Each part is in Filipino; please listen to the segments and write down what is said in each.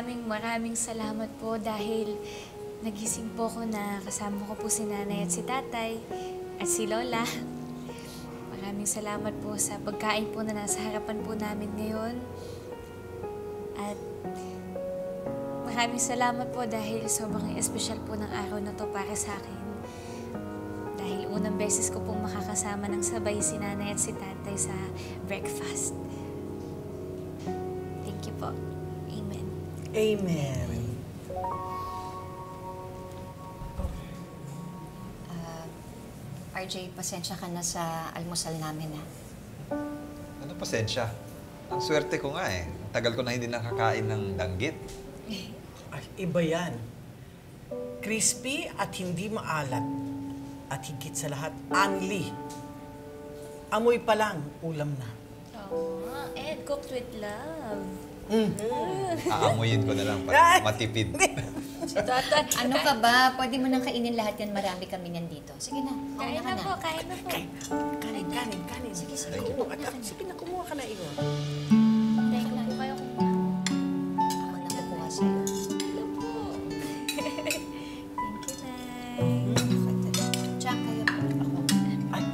maraming salamat po dahil nagising po ko na kasama ko po si nanay at si tatay at si lola. Maraming salamat po sa pagkain po na nasa harapan po namin ngayon. At maraming salamat po dahil sobrang espesyal po ng araw na to para sa akin. Dahil unang beses ko pong makakasama ng sabay si nanay at si tatay sa breakfast. Thank you po. Amen. Amen. RJ, pasensya ka na sa almusal namin, ha? Ano pasensya? Ang swerte ko nga eh. Ang tagal ko na hindi nakakain ng danggit. Ay, iba yan. Crispy at hindi maalat. At higit sa lahat, anli. Amoy pa lang, ulam na. Oo, and cooked with love. Aamuyin ko na lang para matipid. Si tatay. Ano ka ba? Pwede mo nang kainin lahat yan. Marami kami niyan dito. Sige na. Kain na po, kain na po. Kanin. Sige. Sige na, kumuha ka na iyo. Thank you po kayo kumuha. Ako na kukuha sa'yo. Hello po. Thank you, Nay. Diyan kayo po. Ako. Ay.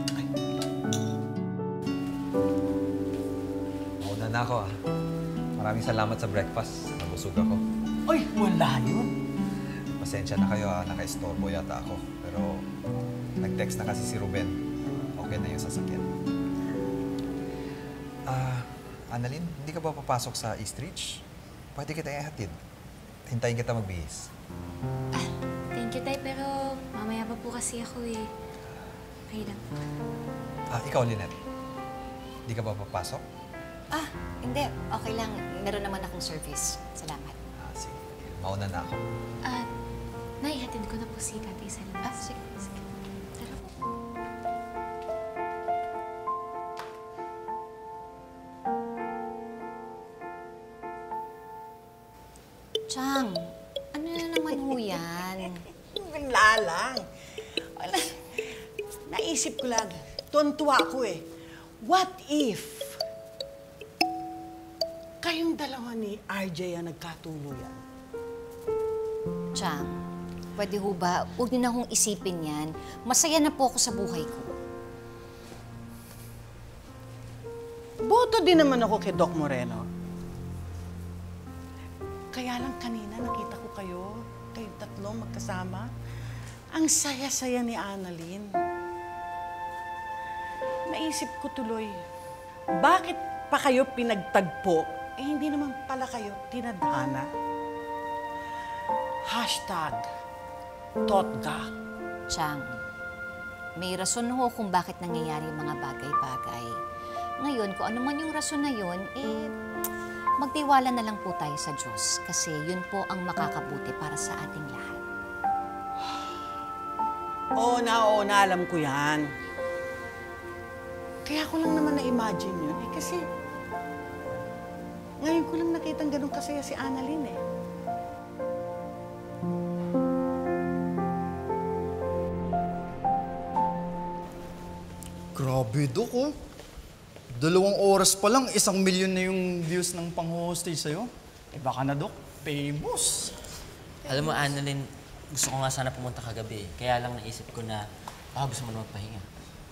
Mauna na ako ah. Maraming salamat sa breakfast. Nabusog ako. Ay, wala yun. Pasensya na kayo ah. Naka-istorbo yata ako. Pero nag-text na kasi si Ruben. Okay na yung sasakyan. Annalyn, hindi ka ba papasok sa East Ridge? Pwede kita ihatid. Hintayin kita magbihis. Thank you, Tay, pero mamaya pa po kasi ako eh. Okay lang. Ikaw, Lynette. Hindi ka ba papasok? Hindi. Okay lang. Meron naman akong service. Salamat. Sige. Mauna na ako. Nay, hatid ko na po si Tatay sa labas. Sige. Tara po. Chang, ano na naman ho yan? Wala lang. Wala. Naisip ko lang. Tuwan-tuwa ako eh. What if kayong dalawa ni RJ ang nagkatuluyan? Chang, pwede ho ba? Huwag niyo na hong isipin yan. Masaya na po ako sa buhay ko. Boto din naman ako kay Doc Moreno. Kaya lang kanina nakita ko kayong tatlo magkasama. Ang saya-saya ni Annalyn. Naisip ko tuloy, bakit pa kayo pinagtagpo? Hindi naman pala kayo tinadhana. #Totga. Chang, may rason ho kung bakit nangyayari yung mga bagay-bagay. Ngayon, kung ano man yung rason na yun, magtiwala na lang po tayo sa Diyos kasi yun po ang makakabuti para sa ating lahat. Oo na, alam ko yan. Kaya ko lang naman na-imagine yun kasi ngayon ko lang nakitang ganun kasaya si Annalyn eh. Grabe, Dok, oh. 2 oras pa lang, 1 milyon na yung views ng pang-hostage sa'yo. Baka na, Dok, famous. Alam mo, Annalyn, gusto ko nga sana pumunta kagabi. Kaya lang naisip ko na, gusto mo na magpahinga.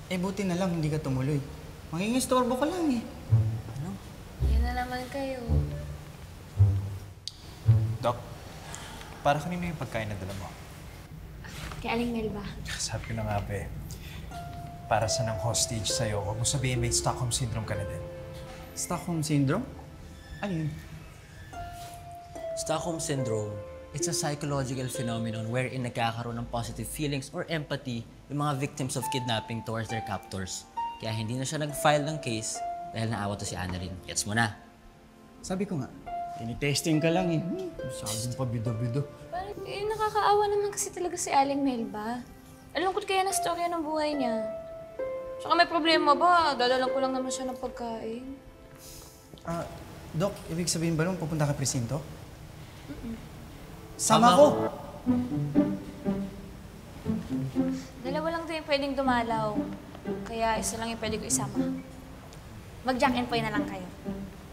Buti na lang, hindi ka tumuloy. Mangingistorbo ka lang, eh. Ano? Yan na naman kayo. Doc, para kanino yung pagkain na dala mo? Kay Aling Mel ba? Sabi ko na nga, be. Para sa nang hostage sa'yo, huwag mo sabihin may Stockholm Syndrome ka na din. Stockholm Syndrome? Ano yun? Stockholm Syndrome, it's a psychological phenomenon wherein nagkakaroon ng positive feelings or empathy yung mga victims of kidnapping towards their captors. Kaya hindi na siya nag-file ng case dahil naawa to si Annalyn. Gets mo na? Sabi ko nga, tinitesting ka lang, eh. Masyadong pabida-bida. Parang nakakaawa naman kasi talaga si Aling Mel ba? Alungkot kaya na storya ng buhay niya. Tsaka may problema ba? Dadalang ko lang naman siya ng pagkain. Dok, ibig sabihin ba nung pupunta ka presinto? Sama ko! Dalawa lang din pwedeng dumalaw. Kaya isa lang yung pwede ko isama. Mag-jack and poy na lang kayo.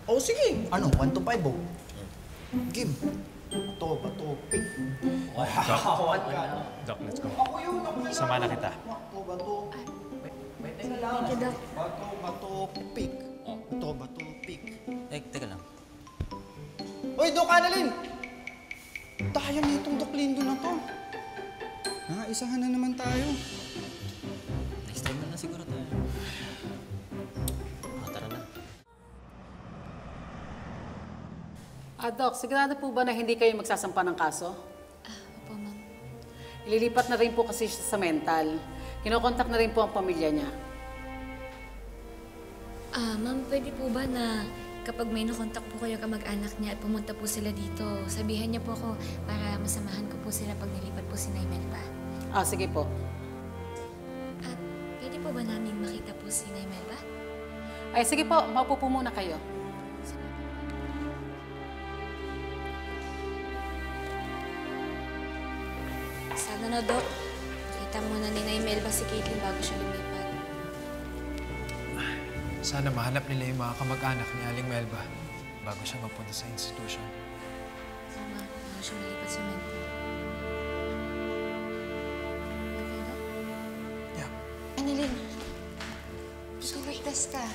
Oh, sige. Ano? 1 to 5, oh. Game. Bato, pick. Doc, let's go. Ako yun, Sama na kita. Bato. Thank you, Doc. Bato, pick. Bato, pick. Teka lang. Hoy, Doc Annalyn! Tayo na itong Doc Lindo na to. Nangaisahan na naman tayo. Next time na lang siguro tayo. Tara na. Doc, sigurado po ba na hindi kayo magsasampa ng kaso? Opo, ma'am. Ililipat na rin po kasi siya sa mental. Kinokontak na rin po ang pamilya niya. Ma'am, pwede po ba na kapag may nakontak po kayo kamag-anak niya at pumunta po sila dito, sabihan niya po ako para masamahan ko po sila pag nilipat po si Nay Melba? Sige po. At pwede po ba namin makita po si Nay Melba? Ay, sige po. Maupo po muna kayo. Sana na, Doc. Kita muna ni Nay Melba si Caitlyn bago siya lumipat. Sana mahanap nila yung mga kamag-anak ni Aling Melba bago siya mapunta sa institution. Tama, bago siya lumipat sa mental. Okay, Doc? Yeah. Annalyn, ligtas ka.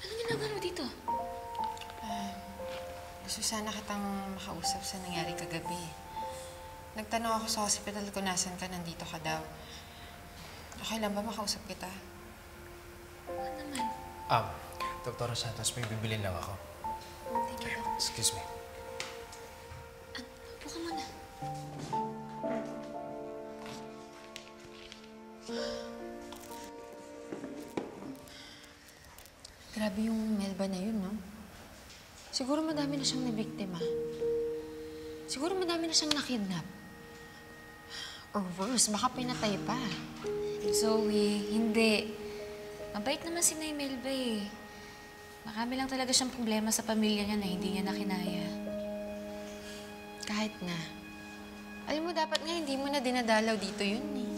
Anong ginagawa mo dito? Gusto sana kitang makausap sa nangyari kagabi. Nagtanong ako sa hospital kung nasan ka, nandito ka daw. Okay lang ba makausap kita? Ano naman? Dr. Santos, may bibilin lang ako. Thank you, Doc. Excuse me. Upo ka muna. Grabe yung Melba na yun, no? Siguro madami na siyang nabiktima. Siguro madami na siyang nakidnap. Or worse, baka pinatay pa. Zoe, hindi. Mabait naman si Nay Melba eh. Marami lang talaga siyang problema sa pamilya niya na hindi niya nakinaya. Kahit na. Alam mo, dapat nga hindi mo na dinadalaw dito yun eh.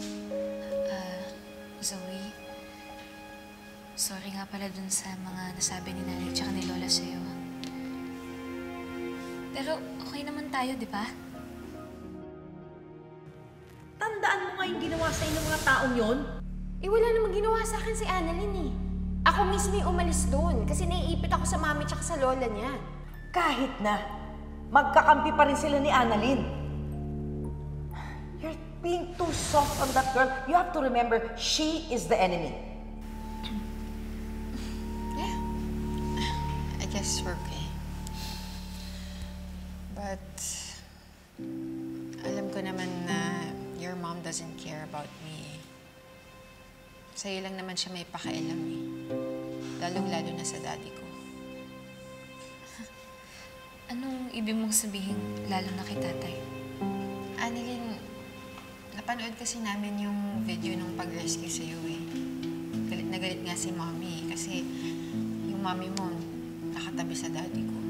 Zoe, sorry nga pala dun sa mga nasabi ni Nanay tsaka ni Lola sa'yo. Pero okay naman tayo, di ba? Tandaan mo nga yung ginawa sa'yo ng mga taong yon. Wala namang ginawa sa akin si Annalyn eh. Ako mismo yung umalis doon kasi naiipit ako sa mami tsaka sa lola niya. Kahit na, magkakampi pa rin sila ni Annalyn. You're being too soft on that girl. You have to remember, she is the enemy. Yeah. I guess we're okay. But alam ko naman na your mom doesn't care about me. Sa'yo lang naman siya may pakialam eh. Lalong-lalo na sa daddy ko. Anong ibig mong sabihin, lalo na kay tatay? Annalyn, napanood kasi namin yung video nung pag-rescue sa'yo eh. Galit na galit nga si mommy eh, kasi yung mommy mo nakatabi sa daddy ko.